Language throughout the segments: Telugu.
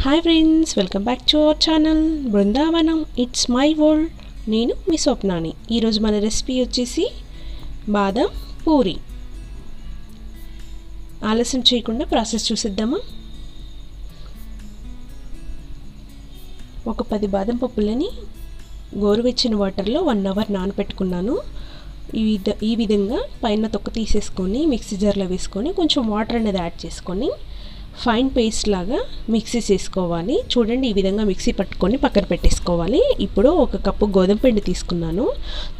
Hi friends, welcome back to our channel Brindavanam it's my world. నేను మీ స్వప్నాని. ఈరోజు మన రెసిపీ వచ్చేసి బాదం పూరి. ఆలస్యం చేయకుండా ప్రాసెస్ చూసిద్దామా. ఒక 10 బాదం పప్పులని గోరువెచ్చని వాటర్లో 1 అవర్ నానబెట్టుకున్నాను. ఈ విధంగా పైన తొక్క తీసేసుకొని మిక్సీ జార్లో వేసుకొని కొంచెం వాటర్ అనేది యాడ్ చేసుకొని ఫైన్ పేస్ట్ లాగా మిక్సీ చేసుకోవాలి. చూడండి, ఈ విధంగా మిక్సీ పట్టుకొని పక్కన పెట్టేసుకోవాలి. ఇప్పుడు 1 కప్పు గోధుమ పిండి తీసుకున్నాను.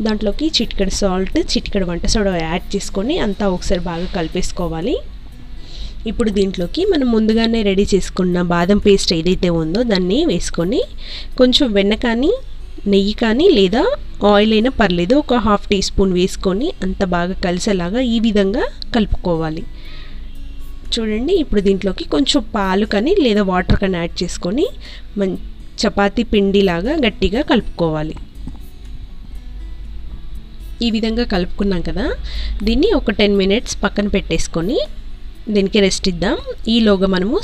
దాంట్లోకి చిటికెడు సాల్ట్, చిటికెడు వంట సోడా యాడ్ చేసుకొని అంతా ఒకసారి బాగా కలిపేసుకోవాలి. ఇప్పుడు దీంట్లోకి మనం ముందుగానే రెడీ చేసుకున్న బాదం పేస్ట్ ఏదైతే ఉందో దాన్ని వేసుకొని కొంచెం వెన్న కానీ నెయ్యి కానీ లేదా ఆయిల్ అయినా పర్లేదు, ఒక 1/2 టీ స్పూన్ వేసుకొని అంత బాగా కలిసేలాగా ఈ విధంగా కలుపుకోవాలి. చూడండి, ఇప్పుడు దీంట్లోకి కొంచెం పాలు కానీ లేదా వాటర్ కానీ యాడ్ చేసుకొని చపాతీ పిండిలాగా గట్టిగా కలుపుకోవాలి. ఈ విధంగా కలుపుకున్నాం కదా, దీన్ని ఒక 10 మినిట్స్ పక్కన పెట్టేసుకొని దీనికి రెస్ట్ ఇద్దాం. ఈలోగా మనము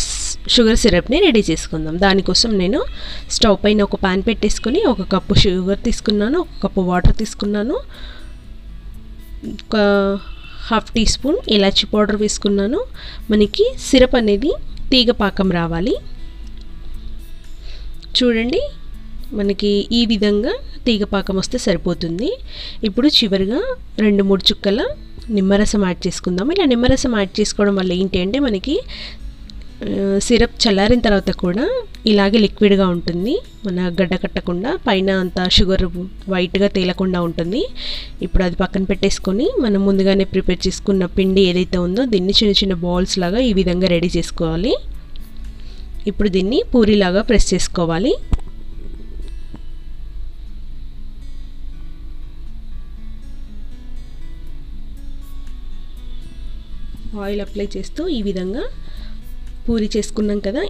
షుగర్ సిరప్ని రెడీ చేసుకుందాం. దానికోసం నేను స్టవ్ పైన ఒక పాన్ పెట్టేసుకొని 1 కప్పు షుగర్ తీసుకున్నాను, 1 కప్పు వాటర్ తీసుకున్నాను, ఒక 1/2 టీ స్పూన్ ఇలాచీ పౌడర్ వేసుకున్నాను. మనకి సిరప్ అనేది తీగ పాకం రావాలి. చూడండి, మనకి ఈ విధంగా తీగ పాకం వస్తే సరిపోతుంది. ఇప్పుడు చివరిగా 2-3 చుక్కల నిమ్మరసం యాడ్ చేసుకుందాం. ఇలా నిమ్మరసం యాడ్ చేసుకోవడం వల్ల ఏంటి అంటే మనకి సిరప్ చల్లారిన తర్వాత కూడా ఇలాగే లిక్విడ్గా ఉంటుంది, మన గడ్డ కట్టకుండా పైన అంతా షుగర్ వైట్గా తేలకుండా ఉంటుంది. ఇప్పుడు అది పక్కన పెట్టేసుకొని మనం ముందుగానే ప్రిపేర్ చేసుకున్న పిండి ఏదైతే ఉందో దీన్ని చిన్న చిన్న బాల్స్ లాగా ఈ విధంగా రెడీ చేసుకోవాలి. ఇప్పుడు దీన్ని పూరిలాగా ప్రెస్ చేసుకోవాలి. ఆయిల్ అప్లై చేస్తూ ఈ విధంగా పూరి చేసుకున్నాం కదా,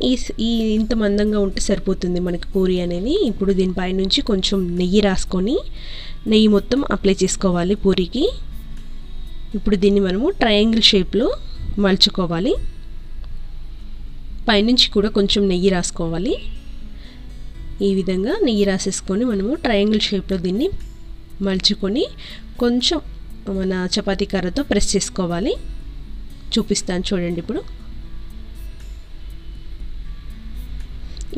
ఈ ఇంత మందంగా ఉంటే సరిపోతుంది మనకి పూరి అనేది. ఇప్పుడు దీనిపై నుంచి కొంచెం నెయ్యి రాసుకొని నెయ్యి మొత్తం అప్లై చేసుకోవాలి పూరికి. ఇప్పుడు దీన్ని మనము ట్రయాంగిల్ షేప్లో మలుచుకోవాలి. పైనుంచి కూడా కొంచెం నెయ్యి రాసుకోవాలి. ఈ విధంగా నెయ్యి రాసేసుకొని మనము ట్రయాంగిల్ షేప్లో దీన్ని మలుచుకొని కొంచెం మన చపాతీ కర్రతో ప్రెస్ చేసుకోవాలి. చూపిస్తాను చూడండి. ఇప్పుడు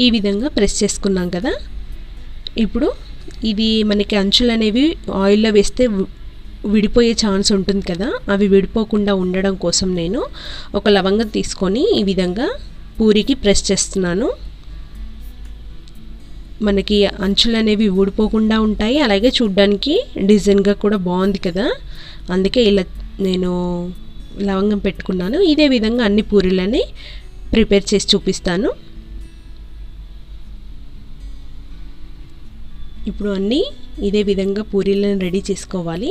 ఈ విధంగా ప్రెస్ చేసుకున్నాం కదా, ఇప్పుడు ఇది మనకి అంచులు అనేవి ఆయిల్లో వేస్తే విడిపోయే ఛాన్స్ ఉంటుంది కదా, అవి విడిపోకుండా ఉండడం కోసం నేను ఒక లవంగం తీసుకొని ఈ విధంగా పూరికి ప్రెస్ చేస్తున్నాను. మనకి అంచులు అనేవి ఊడిపోకుండా ఉంటాయి, అలాగే చూడ్డానికి డిజైన్గా కూడా బాగుంది కదా, అందుకే ఇలా నేను లవంగం పెట్టుకున్నాను. ఇదే విధంగా అన్ని పూరీలని ప్రిపేర్ చేసి చూపిస్తాను. ఇప్పుడు అన్నీ ఇదే విధంగా పూరీలను రెడీ చేసుకోవాలి.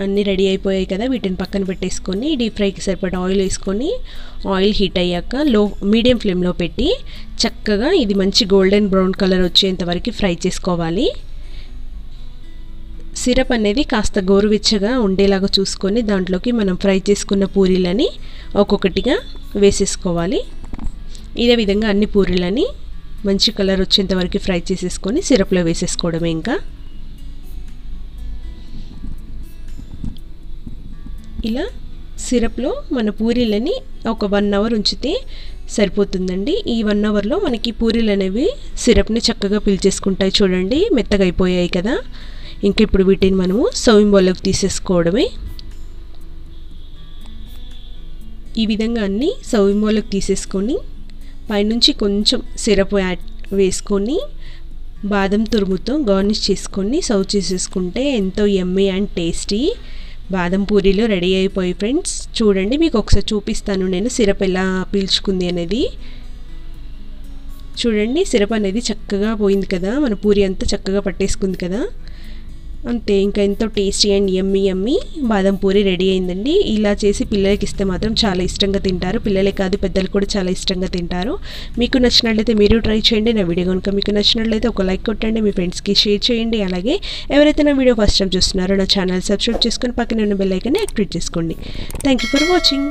అన్నీ రెడీ అయిపోయాయి కదా, వీటిని పక్కన పెట్టేసుకొని డీప్ ఫ్రైకి సరిపడా ఆయిల్ వేసుకొని ఆయిల్ హీట్ అయ్యాక మీడియం ఫ్లేమ్లో పెట్టి చక్కగా ఇది మంచి గోల్డెన్ బ్రౌన్ కలర్ వచ్చేంత వరకు ఫ్రై చేసుకోవాలి. సిరప్ అనేది కాస్త గోరువెచ్చగా ఉండేలాగా చూసుకొని దాంట్లోకి మనం ఫ్రై చేసుకున్న పూరీలని ఒక్కొక్కటిగా వేసేసుకోవాలి. ఇదే విధంగా అన్ని పూరీలని మంచి కలర్ వచ్చేంత వరకు ఫ్రై చేసేసుకొని సిరప్లో వేసేసుకోవడమే. ఇంకా ఇలా సిరప్లో మన పూరీలని ఒక 1 అవర్ ఉంచితే సరిపోతుందండి. ఈ 1 అవర్లో మనకి పూరీలు అనేవి సిరప్ని చక్కగా పీల్చేసుకుంటాయి. చూడండి, మెత్తగా అయిపోయాయి కదా. ఇంకా ఇప్పుడు వీటిని మనము సర్వింగ్ బౌల్లోకి తీసేసుకోవడమే. ఈ విధంగా అన్నీ సర్వింగ్ బౌల్లోకి తీసేసుకొని పైనుంచి కొంచెం సిరప్ వేసుకొని బాదం తురుముతో గార్నిష్ చేసుకొని సర్వ్ చేసేసుకుంటే ఎంతో యమ్మీ అండ్ టేస్టీ బాదం పూరీలు రెడీ అయిపోయి ఫ్రెండ్స్. చూడండి, మీకు ఒకసారి చూపిస్తాను నేను సిరప్ ఎలా పీల్చుకుంది అనేది. చూడండి, సిరప్ అనేది చక్కగా పోయింది కదా, మన పూరి అంతా చక్కగా పట్టేసుకుంది కదా. అంతే, ఇంకా ఎంతో టేస్టీ అండ్ యమ్మీ బాదం పూరి రెడీ అయిందండి. ఇలా చేసి పిల్లలకి ఇస్తే మాత్రం చాలా ఇష్టంగా తింటారు. పిల్లలే కాదు, పెద్దలు కూడా చాలా ఇష్టంగా తింటారు. మీకు నచ్చినట్లయితే మీరు ట్రై చేయండి. నా వీడియో కనుక మీకు నచ్చినట్లయితే ఒక లైక్ కొట్టండి, మీ ఫ్రెండ్స్కి షేర్ చేయండి. అలాగే ఎవరైతే నా వీడియో ఫస్ట్ టైం చూస్తున్నారో నా ఛానల్ సబ్స్క్రైబ్ చేసుకొని పక్కనే ఉన్న బెల్ ఐకాన్ని యాక్టివేట్ చేసుకోండి. Thank you for watching.